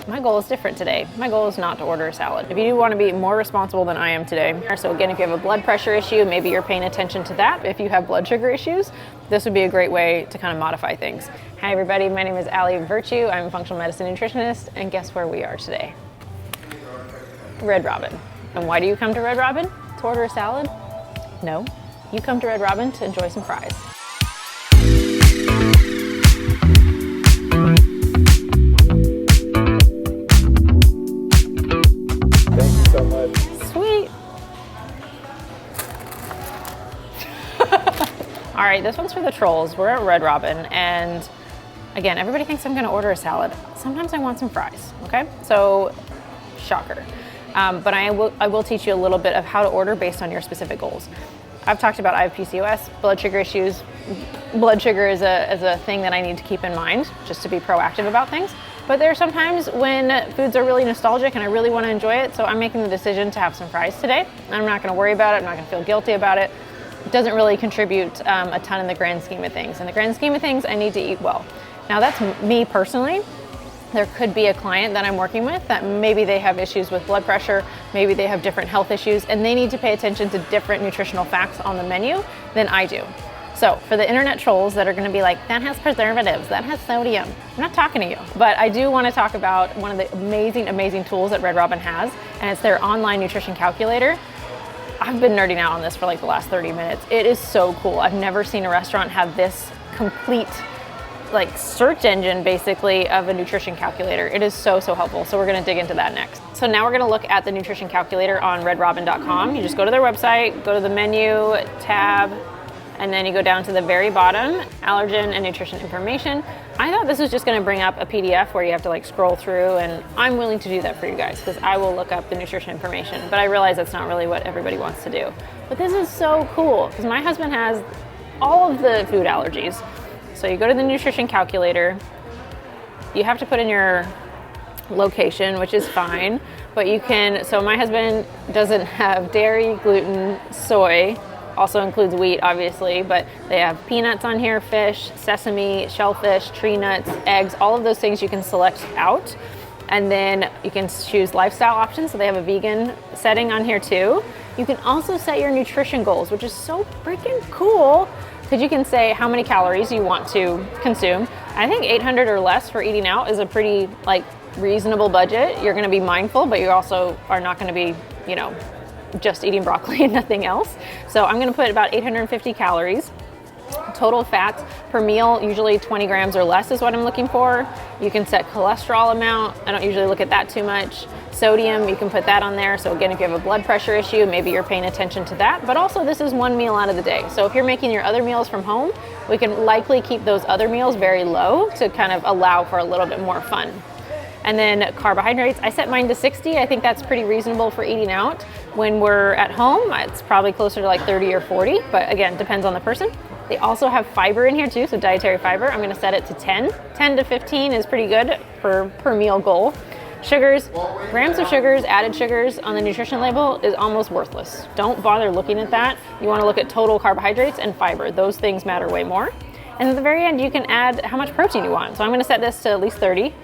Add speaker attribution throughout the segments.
Speaker 1: My goal is different today. My goal is not to order a salad. If you do want to be more responsible than I am today, so again, if you have a blood pressure issue, maybe you're paying attention to that. If you have blood sugar issues, this would be a great way to kind of modify things. Hi everybody, my name is Ali Virtue. I'm a functional medicine nutritionist, and guess where we are today? Red Robin. And why do you come to Red Robin? To order a salad? No, you come to Red Robin to enjoy some fries.
Speaker 2: So much.
Speaker 1: Sweet. All right, this one's for the trolls. We're at Red Robin, and again, everybody thinks I'm gonna order a salad. Sometimes I want some fries, okay? So, shocker. But I will teach you a little bit of how to order based on your specific goals. I've talked about I have PCOS, blood sugar issues. Blood sugar is a thing that I need to keep in mind just to be proactive about things. But there are sometimes when foods are really nostalgic and I really want to enjoy it, so I'm making the decision to have some fries today. I'm not going to worry about it. I'm not going to feel guilty about it. It doesn't really contribute a ton in the grand scheme of things. In the grand scheme of things, I need to eat well. Now that's me personally. There could be a client that I'm working with that maybe they have issues with blood pressure, maybe they have different health issues, and they need to pay attention to different nutritional facts on the menu than I do. So for the internet trolls that are gonna be like, that has preservatives, that has sodium, I'm not talking to you. But I do wanna talk about one of the amazing tools that Red Robin has, and it's their online nutrition calculator. I've been nerding out on this for like the last 30 minutes. It is so cool. I've never seen a restaurant have this complete like search engine basically of a nutrition calculator. It is so helpful. So we're gonna dig into that next. So now we're gonna look at the nutrition calculator on redrobin.com. You just go to their website, go to the menu tab, and then you go down to the very bottom, allergen and nutrition information. I thought this was just gonna bring up a PDF where you have to like scroll through, and I'm willing to do that for you guys because I will look up the nutrition information, but I realize that's not really what everybody wants to do. But this is so cool because my husband has all of the food allergies. So you go to the nutrition calculator, you have to put in your location, which is fine, but you can, so my husband doesn't have dairy, gluten, soy, also includes wheat obviously, but they have peanuts on here, fish, sesame, shellfish, tree nuts, eggs, all of those things you can select out. And then you can choose lifestyle options, so they have a vegan setting on here too. You can also set your nutrition goals, which is so freaking cool, because you can say how many calories you want to consume. I think 800 or less for eating out is a pretty like reasonable budget. You're gonna be mindful, but you also are not gonna be, you know, just eating broccoli and nothing else. So I'm gonna put about 850 calories. Total fat per meal, usually 20 grams or less is what I'm looking for. You can set cholesterol amount. I don't usually look at that too much. Sodium, you can put that on there. So again, if you have a blood pressure issue, maybe you're paying attention to that. But also this is one meal out of the day. So if you're making your other meals from home, we can likely keep those other meals very low to kind of allow for a little bit more fun. And then carbohydrates, I set mine to 60. I think that's pretty reasonable for eating out. When we're at home, it's probably closer to like 30 or 40, but again, depends on the person. They also have fiber in here too, so dietary fiber. I'm gonna set it to 10. 10 to 15 is pretty good for per meal goal. Sugars, grams of sugars, added sugars on the nutrition label is almost worthless. Don't bother looking at that. You wanna look at total carbohydrates and fiber. Those things matter way more. And at the very end, you can add how much protein you want. So I'm gonna set this to at least 30.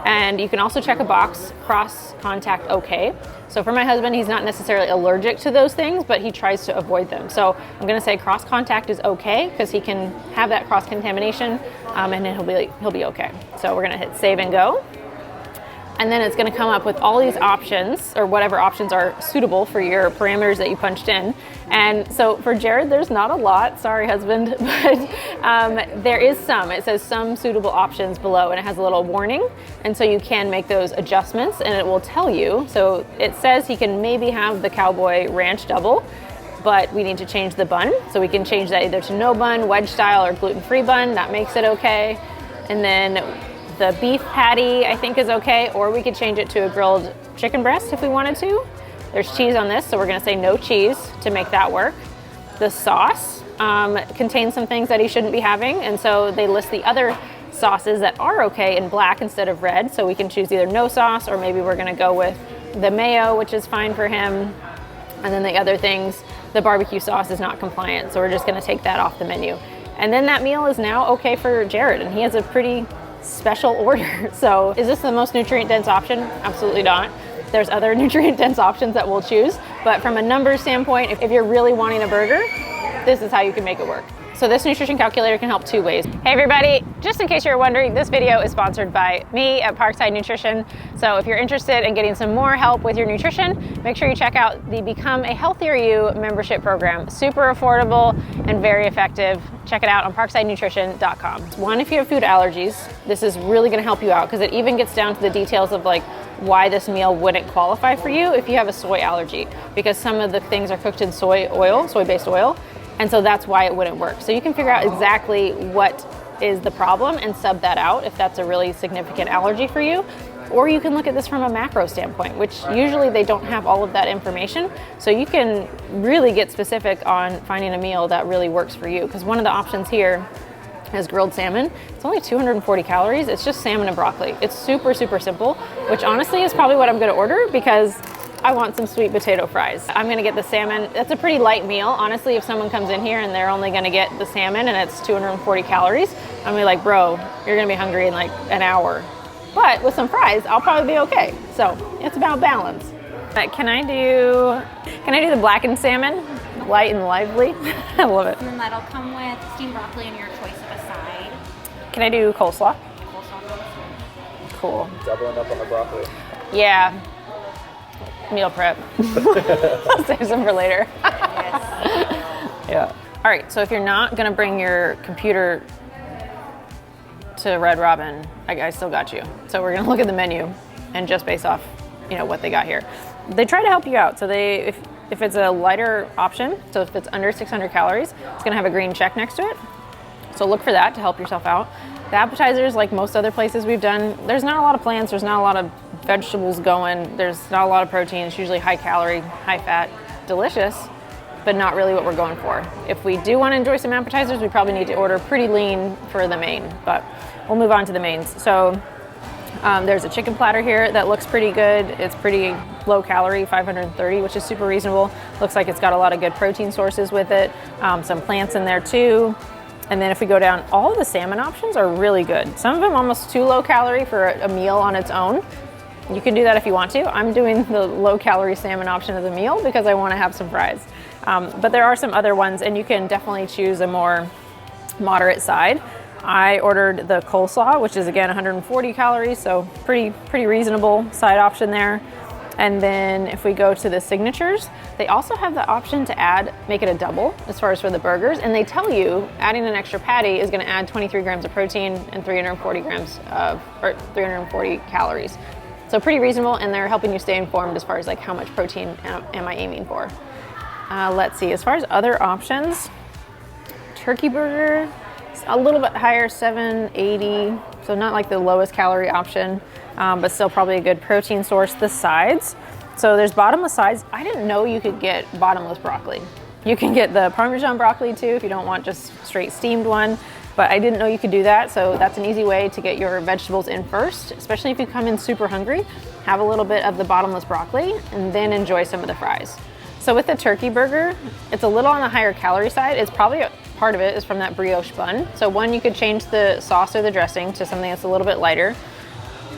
Speaker 1: And you can also check a box, cross contact okay. So for my husband, he's not necessarily allergic to those things, but he tries to avoid them. So I'm gonna say cross contact is okay because he can have that cross contamination and then he'll be okay. So we're gonna hit save and go. And then it's gonna come up with all these options or whatever options are suitable for your parameters that you punched in. And so for Jared, there's not a lot, sorry husband, but there is some. It says some suitable options below and it has a little warning. And so you can make those adjustments and it will tell you. So it says he can maybe have the Cowboy Ranch double, but we need to change the bun. So we can change that either to no bun, wedge style, or gluten-free bun. That makes it okay. And then the beef patty, I think, is okay, or we could change it to a grilled chicken breast if we wanted to. There's cheese on this, so we're gonna say no cheese to make that work. The sauce contains some things that he shouldn't be having, and so they list the other sauces that are okay in black instead of red, so we can choose either no sauce, or maybe we're gonna go with the mayo, which is fine for him. And then the other things, the barbecue sauce is not compliant, so we're just gonna take that off the menu. And then that meal is now okay for Jared, and he has a pretty special order. So is this the most nutrient dense option? Absolutely not. There's other nutrient dense options that we'll choose, but from a numbers standpoint, if you're really wanting a burger, this is how you can make it work. So this nutrition calculator can help 2 ways. Hey everybody, just in case you're wondering, this video is sponsored by me at Parkside Nutrition. So if you're interested in getting some more help with your nutrition, make sure you check out the Become a Healthier You membership program. Super affordable and very effective. Check it out on parksidenutrition.com. One, if you have food allergies, this is really gonna help you out because it even gets down to the details of like why this meal wouldn't qualify for you if you have a soy allergy, because some of the things are cooked in soy-based oil, and so that's why it wouldn't work. So you can figure out exactly what is the problem and sub that out if that's a really significant allergy for you. Or you can look at this from a macro standpoint, which usually they don't have all of that information. So you can really get specific on finding a meal that really works for you. Because one of the options here is grilled salmon. It's only 240 calories. It's just salmon and broccoli. It's super, super simple, which honestly is probably what I'm gonna order because I want some sweet potato fries. I'm gonna get the salmon. That's a pretty light meal. Honestly, if someone comes in here and they're only gonna get the salmon and it's 240 calories, I'm gonna be like, bro, you're gonna be hungry in like an hour. But with some fries, I'll probably be okay. So it's about balance. Can I do the blackened salmon? Light and lively. I love it.
Speaker 3: And then that'll come with steamed broccoli and your choice of a side.
Speaker 1: Can I do coleslaw?
Speaker 3: Coleslaw.
Speaker 1: Cool.
Speaker 2: Doubling up on the broccoli.
Speaker 1: Yeah. Meal prep. I'll save some for later.
Speaker 3: Yes.
Speaker 1: Yeah. All right, so if you're not gonna bring your computer to Red Robin, I still got you. So we're gonna look at the menu and just base off, what they got here. They try to help you out. So if it's a lighter option, so if it's under 600 calories, it's gonna have a green check next to it. So look for that to help yourself out. The appetizers, like most other places we've done, there's not a lot of plants, there's not a lot of vegetables going, there's not a lot of protein. It's usually high calorie, high fat, delicious, but not really what we're going for. If we do want to enjoy some appetizers, we probably need to order pretty lean for the main, but we'll move on to the mains. So there's a chicken platter here that looks pretty good. It's pretty low calorie, 530, which is super reasonable. Looks like it's got a lot of good protein sources with it, some plants in there too. And then if we go down, all of the salmon options are really good. Some of them almost too low calorie for a meal on its own. You can do that if you want to. I'm doing the low calorie salmon option as a meal because I want to have some fries. But there are some other ones and you can definitely choose a more moderate side. I ordered the coleslaw, which is again 140 calories, so pretty reasonable side option there. And then if we go to the signatures, they also have the option to make it a double as far as for the burgers. And they tell you adding an extra patty is gonna add 23 grams of protein and 340 calories. So pretty reasonable, and they're helping you stay informed as far as like how much protein am I aiming for. Let's see, as far as other options, turkey burger, a little bit higher, 780, so not like the lowest calorie option, but still probably a good protein source. The sides, so there's bottomless sides. I didn't know you could get bottomless broccoli. You can get the Parmesan broccoli too if you don't want just straight steamed one, but I didn't know you could do that, so that's an easy way to get your vegetables in first, especially if you come in super hungry. Have a little bit of the bottomless broccoli and then enjoy some of the fries. So with the turkey burger, it's a little on the higher calorie side. It's probably part of it is from that brioche bun. So one, you could change the sauce or the dressing to something that's a little bit lighter,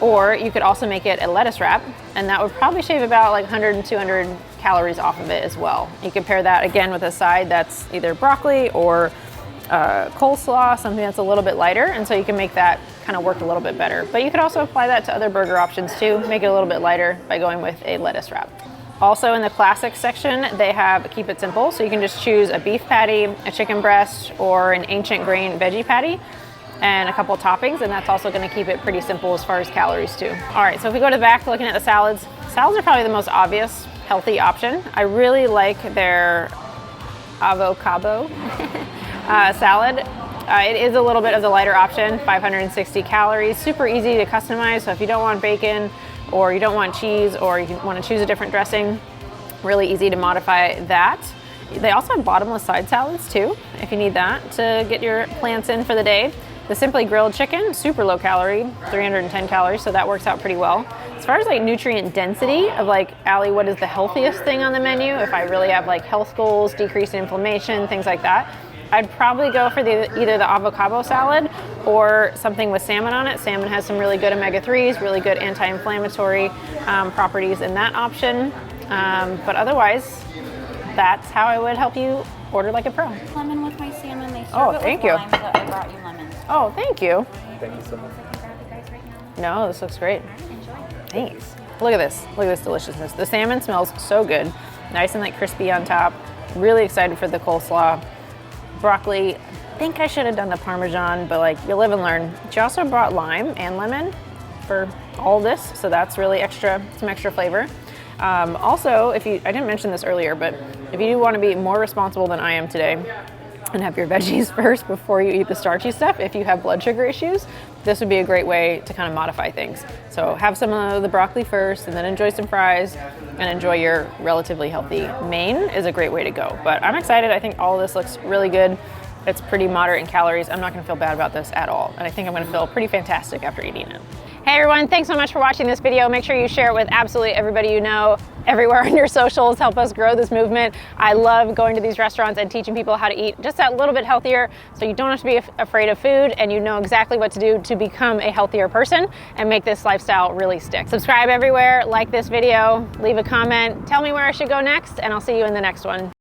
Speaker 1: or you could also make it a lettuce wrap, and that would probably shave about like 100 and 200 calories off of it as well. You could pair that again with a side that's either broccoli or coleslaw, something that's a little bit lighter, and so you can make that kind of work a little bit better. But you could also apply that to other burger options too, make it a little bit lighter by going with a lettuce wrap. Also in the classic section, they have Keep It Simple, so you can just choose a beef patty, a chicken breast, or an ancient grain veggie patty, and a couple of toppings, and that's also gonna keep it pretty simple as far as calories too. All right, so if we go to the back, looking at the salads are probably the most obvious healthy option. I really like their avocado salad. It is a little bit of the lighter option, 560 calories, super easy to customize. So if you don't want bacon or you don't want cheese or you want to choose a different dressing, really easy to modify that. They also have bottomless side salads too, if you need that to get your plants in for the day. The Simply Grilled chicken, super low calorie, 310 calories, so that works out pretty well. As far as like nutrient density of like, Ali, what is the healthiest thing on the menu? If I really have like health goals, decrease in inflammation, things like that, I'd probably go for either the avocado salad or something with salmon on it. Salmon has some really good omega-3s, really good anti-inflammatory properties in that option. But otherwise, that's how I would help you order like a pro.
Speaker 3: Lemon with my salmon. They serve it
Speaker 1: thank
Speaker 3: with
Speaker 1: you.
Speaker 3: lime, but I brought you lemon.
Speaker 1: Oh, thank you.
Speaker 2: Thank you so much.
Speaker 3: I can grab you guys right now.
Speaker 1: No, this looks great.
Speaker 3: Enjoy.
Speaker 1: Thanks. Look at this. Look at this deliciousness. The salmon smells so good. Nice and like crispy on top. Really excited for the coleslaw. Broccoli. I think I should have done the Parmesan, but like you live and learn. She also brought lime and lemon for all this, so that's really some extra flavor. Also, I didn't mention this earlier, but if you do want to be more responsible than I am today and have your veggies first before you eat the starchy stuff, if you have blood sugar issues, this would be a great way to kind of modify things. So have some of the broccoli first and then enjoy some fries and enjoy your relatively healthy main is a great way to go. But I'm excited. I think all of this looks really good. It's pretty moderate in calories. I'm not going to feel bad about this at all. And I think I'm going to feel pretty fantastic after eating it. Hey everyone, thanks so much for watching this video. Make sure you share it with absolutely everybody you know, everywhere on your socials. Help us grow this movement. I love going to these restaurants and teaching people how to eat just that little bit healthier so you don't have to be afraid of food and you know exactly what to do to become a healthier person and make this lifestyle really stick. Subscribe everywhere, like this video, leave a comment, tell me where I should go next, and I'll see you in the next one.